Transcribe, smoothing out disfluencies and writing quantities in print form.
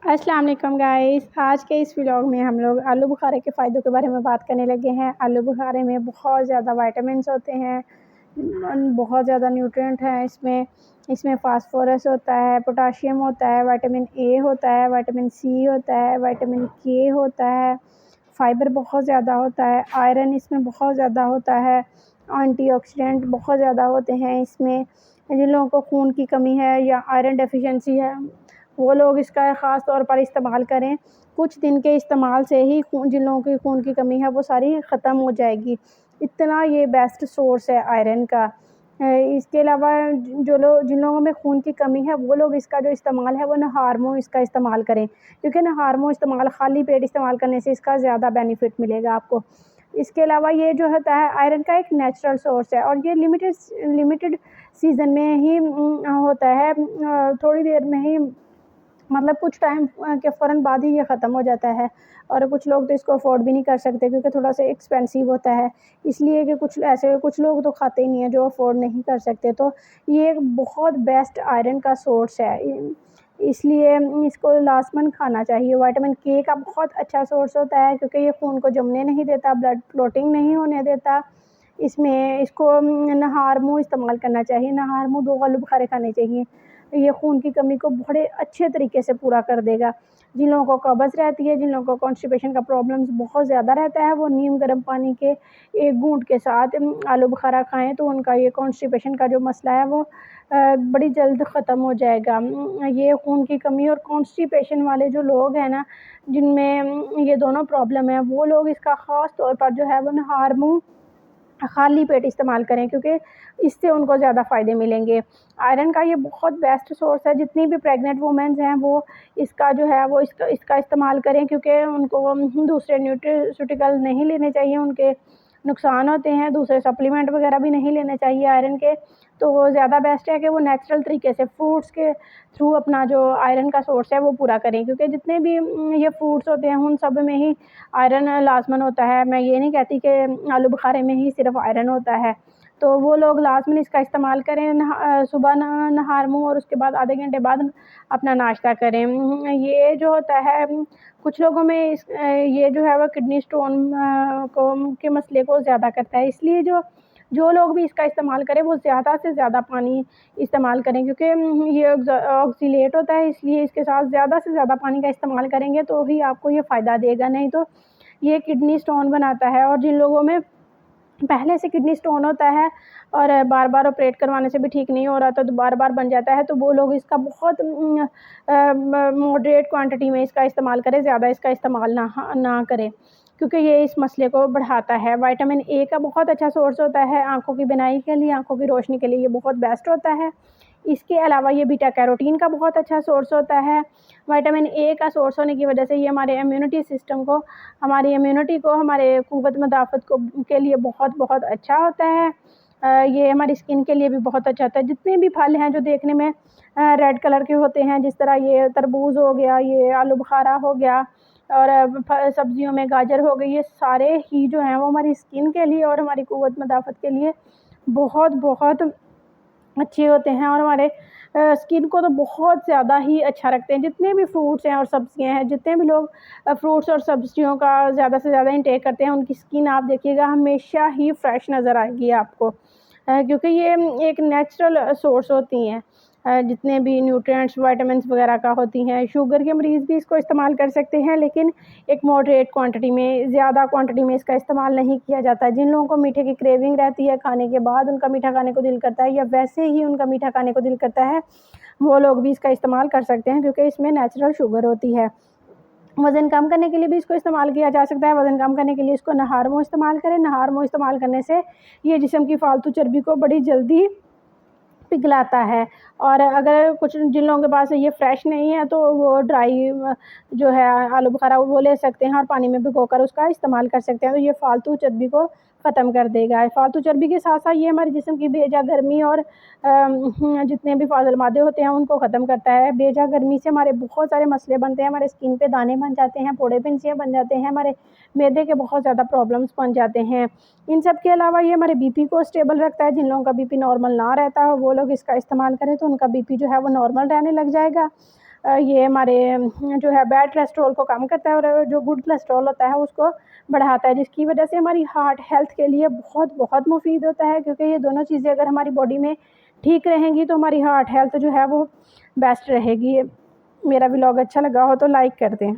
अस्सलाम वालेकुम गाइस। आज के इस व्लॉग में हम लोग आलू बुखारे के फ़ायदों के बारे में बात करने लगे हैं। आलू बुखारे में बहुत ज़्यादा विटामिन्स होते हैं, बहुत ज़्यादा न्यूट्रिएंट हैं इसमें। इसमें फ़ॉस्फोरस होता है, पोटाशियम होता है, विटामिन ए होता है, विटामिन सी होता है, विटामिन के होता है, फ़ाइबर बहुत ज़्यादा होता है, आयरन इसमें बहुत ज़्यादा होता है, एंटीऑक्सीडेंट बहुत ज़्यादा होते हैं इसमें। जिन लोगों को खून की कमी है या आयरन डेफिशिएंसी है, वो लोग इसका ख़ास तौर पर इस्तेमाल करें। कुछ दिन के इस्तेमाल से ही जिन लोगों की खून की कमी है वो सारी ख़त्म हो जाएगी। इतना ये बेस्ट सोर्स है आयरन का। इसके अलावा जिन लोगों में खून की कमी है वो लोग इसका जो इस्तेमाल है वो नहारमो इसका इस्तेमाल करें, क्योंकि नहारमो इस्तेमाल खाली पेट इस्तेमाल करने से इसका ज़्यादा बेनिफिट मिलेगा आपको। इसके अलावा ये जो होता है आयरन का एक नेचुरल सोर्स है और ये लिमिटेड सीज़न में ही होता है। थोड़ी देर में ही, मतलब कुछ टाइम के फ़ौरन बाद ही ये ख़त्म हो जाता है और कुछ लोग तो इसको अफ़ोर्ड भी नहीं कर सकते क्योंकि थोड़ा-सा एक्सपेंसिव होता है। इसलिए कि कुछ लोग तो खाते ही नहीं हैं जो अफ़ोर्ड नहीं कर सकते। तो ये एक बहुत बेस्ट आयरन का सोर्स है। इसलिए इसको लाज़मन खाना चाहिए। विटामिन के का बहुत अच्छा सोर्स होता है क्योंकि ये खून को जमने नहीं देता, ब्लड क्लॉटिंग नहीं होने देता। इसमें इसको नहार मुँह इस्तेमाल करना चाहिए। नहार मुँह 2 आलू बुखारे खाने चाहिए। ये खून की कमी को बड़े अच्छे तरीके से पूरा कर देगा। जिन लोगों को कब्ज़ रहती है, जिन लोगों को कॉन्स्टिपेशन का प्रॉब्लम्स बहुत ज़्यादा रहता है, वो नीम गर्म पानी के 1 घूँट के साथ आलू बुखारा खाएँ तो उनका ये कॉन्स्टिपेशन का जो मसला है वो बड़ी जल्द ख़त्म हो जाएगा। ये खून की कमी और कॉन्स्टिपेशन वाले जो लोग हैं ना, जिनमें ये दोनों प्रॉब्लम है, वो लोग इसका ख़ास तौर पर जो है वो नहार मुँह खाली पेट इस्तेमाल करें क्योंकि इससे उनको ज़्यादा फ़ायदे मिलेंगे। आयरन का ये बहुत बेस्ट सोर्स है। जितनी भी प्रेग्नेंट वुमेन्स हैं वो इसका जो है वो इसका इस्तेमाल करें क्योंकि उनको दूसरे न्यूट्रास्यूटिकल नहीं लेने चाहिए, उनके नुकसान होते हैं। दूसरे सप्लीमेंट वगैरह भी नहीं लेने चाहिए आयरन के। तो वो ज़्यादा बेस्ट है कि वो नेचुरल तरीके से फ्रूट्स के थ्रू अपना जो आयरन का सोर्स है वो पूरा करें, क्योंकि जितने भी ये फ्रूट्स होते हैं उन सब में ही आयरन लाज़मन होता है। मैं ये नहीं कहती कि आलू बुखारे में ही सिर्फ़ आयरन होता है। तो वो लोग लाज़मन इसका इस्तेमाल करें। सुबह नहार मुँह और उसके बाद आधे घंटे बाद अपना नाश्ता करें। ये जो होता है कुछ लोगों में ये जो है वो किडनी स्टोन को के मसले को ज़्यादा करता है। इसलिए जो जो लोग भी इसका इस्तेमाल करें वो ज़्यादा से ज़्यादा पानी इस्तेमाल करें, क्योंकि ये ऑक्ज़ीलेट होता है, इसलिए इसके साथ ज़्यादा से ज़्यादा पानी का इस्तेमाल करेंगे तो ही आपको ये फ़ायदा देगा, नहीं तो ये किडनी स्टोन बनाता है। और जिन लोगों में पहले से किडनी स्टोन होता है और बार-बार ऑपरेट करवाने से भी ठीक नहीं हो रहा तो बार-बार बन जाता है, तो वो लोग इसका बहुत मॉडरेट क्वांटिटी में इसका इस्तेमाल करें, ज़्यादा इसका इस्तेमाल ना करें, क्योंकि ये इस मसले को बढ़ाता है। विटामिन ए का बहुत अच्छा सोर्स होता है आँखों की बिनाई के लिए, आँखों की रोशनी के लिए ये बहुत बेस्ट होता है। इसके अलावा ये बीटा कैरोटीन का बहुत अच्छा सोर्स होता है। विटामिन ए का सोर्स होने की वजह से ये हमारे इम्यूनिटी सिस्टम को, हमारी इम्यूनिटी को, हमारे क़ुव्वत मदाफ़त को के लिए बहुत अच्छा होता है। ये हमारी स्किन के लिए भी बहुत अच्छा होता है। जितने भी फल हैं जो देखने में रेड कलर के होते हैं, जिस तरह ये तरबूज़ हो गया, ये आलू बुखारा हो गया और सब्ज़ियों में गाजर हो गई, ये सारे ही जो हैं वो हमारी स्किन के लिए और हमारी क़ुव्वत मदाफ़त के लिए बहुत अच्छे होते हैं और हमारे स्किन को तो बहुत ज़्यादा ही अच्छा रखते हैं। जितने भी फ्रूट्स हैं और सब्ज़ियाँ हैं, जितने भी लोग फ्रूट्स और सब्ज़ियों का ज़्यादा से ज़्यादा इंटेक करते हैं, उनकी स्किन आप देखिएगा हमेशा ही फ्रेश नज़र आएगी आपको, क्योंकि ये एक नेचुरल सोर्स होती हैं। जितने भी न्यूट्रिएंट्स, विटामिन्स वगैरह का होती हैं। शुगर के मरीज़ भी इसको इस्तेमाल कर सकते हैं, लेकिन एक मॉडरेट क्वांटिटी में, ज़्यादा क्वांटिटी में इसका इस्तेमाल नहीं किया जाता। जिन लोगों को मीठे की क्रेविंग रहती है, खाने के बाद उनका मीठा खाने को दिल करता है या वैसे ही उनका मीठा खाने को दिल करता है, वो लोग भी इसका इस्तेमाल कर सकते हैं क्योंकि इसमें नेचुरल शुगर होती है। वज़न कम करने के लिए भी इसको इस्तेमाल किया जा सकता है। वज़न कम करने के लिए इसको नहार मुँह इस्तेमाल करें। नहार मुँह इस्तेमाल करने से ये जिस्म की फ़ालतू चर्बी को बड़ी जल्दी पिघलाता है। और अगर कुछ जिन लोगों के पास ये फ्रेश नहीं है तो वो ड्राई जो है आलू बुखारा वो ले सकते हैं और पानी में भिगोकर उसका इस्तेमाल कर सकते हैं, तो ये फ़ालतू चर्बी को ख़त्म कर देगा। फ़ालतू चर्बी के साथ-साथ ये हमारे जिस्म की बेवजह गर्मी और जितने भी फ़ाज़िल मादे होते हैं उनको ख़त्म करता है। बेवजह गर्मी से हमारे बहुत सारे मसले बनते हैं, हमारे स्किन पे दाने बन जाते हैं, फोड़े फिंसियाँ बन जाते हैं, हमारे मैदे के बहुत ज़्यादा प्रॉब्लम्स बन जाते हैं। इन सब के अलावा ये हमारे बीपी को स्टेबल रखता है। जिन लोगों का बीपी नॉर्मल ना रहता हो वो लोग इसका इस्तेमाल करें तो उनका बीपी जो है वो नॉर्मल रहने लग जाएगा। ये हमारे जो है बैड कोलेस्ट्रॉल को कम करता है और जो गुड कोलेस्ट्रॉल होता है उसको बढ़ाता है, जिसकी वजह से हमारी हार्ट हेल्थ के लिए बहुत बहुत मुफीद होता है, क्योंकि ये दोनों चीज़ें अगर हमारी बॉडी में ठीक रहेंगी तो हमारी हार्ट हेल्थ जो है वो बेस्ट रहेगी। मेरा व्लॉग अच्छा लगा हो तो लाइक कर दें।